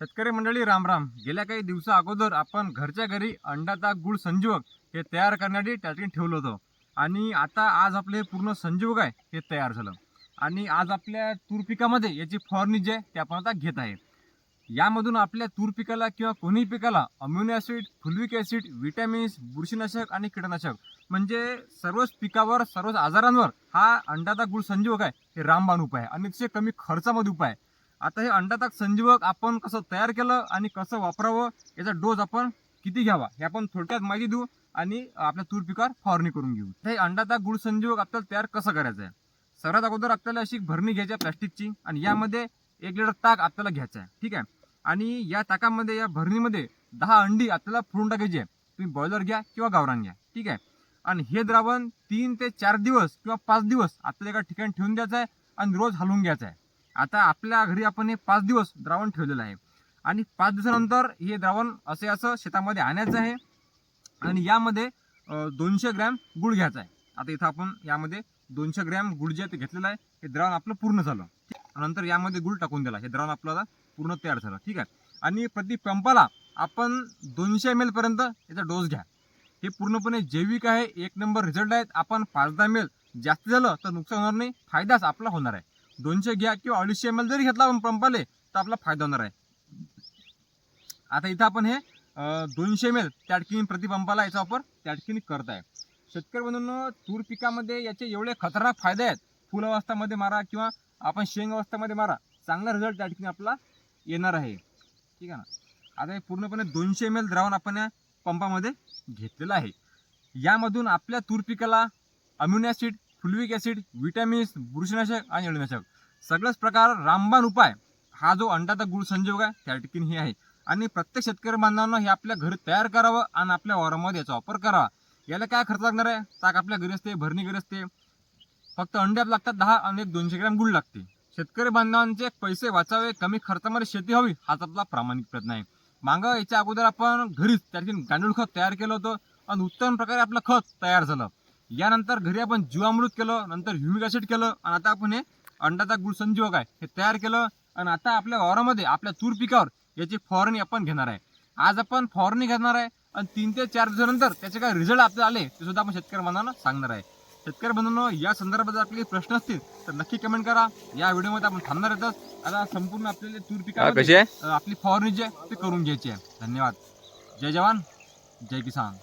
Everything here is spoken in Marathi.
शेतकरी मंडळी राम राम. गेल्या काही दिवसा अगोदर आपण घरच्या घरी अंडाचा गुळ संजीवक हे तयार करण्यासाठी त्या ठिकाणी ठेवलं होतं आणि आता आज आपले पूर्ण संजीवक आहे हे तयार झालं आणि आज आपल्या तूर पिकामध्ये याची फवारणी जी आहे ते आपण आता घेत आहे. यामधून आपल्या तूर पिकाला किंवा कोणीही पिकाला अम्युनो ॲसिड, फुलविक ॲसिड, विटॅमिन्स, बुरशीनाशक आणि कीटकनाशक म्हणजे सर्वच पिकावर सर्वच आजारांवर हा अंडाचा गुळ संजीवक आहे हे रामबाण उपाय आहे आणि अतिशय कमी खर्चामध्ये उपाय आहे. आता हे अंडाताक संजीवक आपण कसं तयार केलं आणि कसं वापरावं, याचा डोस आपण किती घ्यावा हे आपण थोडक्यात माहिती देऊ आणि आपल्या तूर पिकावर फवारणी करून घेऊ. हे अंडाताक गुळ संजीवक आपल्याला तयार कसं करायचं आहे. सर्वात अगोदर आपल्याला अशी भरणी घ्यायची आहे प्लास्टिकची आणि यामध्ये 1 लिटर ताक आपल्याला घ्यायचं आहे, ठीक आहे. आणि या ताकामध्ये या भरणीमध्ये 10 अंडी आपल्याला फोडून टाकायची आहे. तुम्ही बॉयलर घ्या किंवा गावरान घ्या, ठीक आहे. आणि हे द्रावण 3 ते 4 दिवस किंवा 5 दिवस आपल्याला एका ठिकाणी ठेवून द्यायचं आहे आणि रोज हलवून घ्यायचं आहे. आता आपल्या घरी आपण हे 5 दिवस द्रावण ठेवलेलं आहे आणि 5 दिवसानंतर हे द्रावण असं शेतामध्ये आणायचं आहे आणि यामध्ये 200 ग्रॅम गुळ घ्यायचा आहे. आता इथं आपण यामध्ये 200 ग्रॅम गुळ जे घेतलेलं आहे हे द्रावण आपलं पूर्ण झालं. नंतर यामध्ये गुळ टाकून दिला, हे द्रावण आपल्याला पूर्ण तयार झालं, ठीक आहे. आणि प्रति पंपाला आपण 200 ml पर्यंत याचा डोस घ्या. हे पूर्णपणे जैविक आहे, 1 नंबर रिझल्ट आहेत. आपण 5-10 ml जास्त झालं तर नुकसान होणार नाही, फायदाच आपला होणार आहे. 200 घ्या किंवा 250 ml जरी घेतला आपण पंपाले तर आपला फायदा होणार आहे. आता इथं आपण हे 200 ml त्या ठिकाणी प्रति पंपाला याचा वापर त्या ठिकाणी करत आहे. शेतकरी बंधूंनो, तूर पिकामध्ये याचे एवढे खतरनाक फायदे आहेत. फुल अवस्थामध्ये मारा किंवा आपण शेंग अवस्थामध्ये मारा, चांगला रिझल्ट त्या ठिकाणी आपला येणार आहे, ठीक आहे ना. आता हे पूर्णपणे 200 ml द्रावण आपण या पंपामध्ये घेतलेलं आहे. यामधून आपल्या तूर पिकाला अम्युनो ॲसिड, फुलविक ॲसिड, विटॅमिन्स, बुरशीनाशक आणि अळीनाशक सगळंच प्रकार रामबाण उपाय हा जो अंडाचा गुळ संजीवक आहे त्या ठिकाणी हे आहे. आणि प्रत्येक शेतकरी बांधवांना हे आपल्या घरी तयार करावं आणि आपल्या वावरामध्ये याचा वापर करावा. याला काय खर्च लागणार आहे. ताक आपल्या घरी असते, भरणी घरी असते, फक्त अंड्यात लागतात 10 आणि 200 ग्रॅम गुळ लागते. शेतकरी बांधवांचे पैसे वाचावे, कमी खर्चामध्ये शेती हवी हाच आपला प्रामाणिक प्रयत्न आहे. मागं याच्या अगोदर आपण घरीच त्या ठिकाणी गांडूळ खत तयार केलं होतं आणि उत्तम प्रकारे आपलं खत तयार झालं. यानंतर घरी आपण जीवामृत केलं, नंतर ह्युमिक ॲसिड केलं आणि आता आपण हे अंडाचा गुळ संजीवक आहे हे तयार केलं आणि आता आपल्या वावरामध्ये आपल्या तूर पिकावर याची फवारणी आपण घेणार आहे. आज आपण फवारणी घेणार आहे आणि 3 ते 4 दिवसानंतर त्याचे काय रिझल्ट आपल्याला आले ते सुद्धा आपण शेतकरी बांधवांना सांगणार आहे. शेतकरी बंधूंनो, या संदर्भात आपले प्रश्न असतील तर नक्की कमेंट करा. या व्हिडिओमध्ये आपण थांबणार येतच. आता संपूर्ण आपल्याला तूर पिकामध्ये आपली फवारणी जी आहे ती करून घ्यायची आहे. धन्यवाद. जय जवान, जय किसान.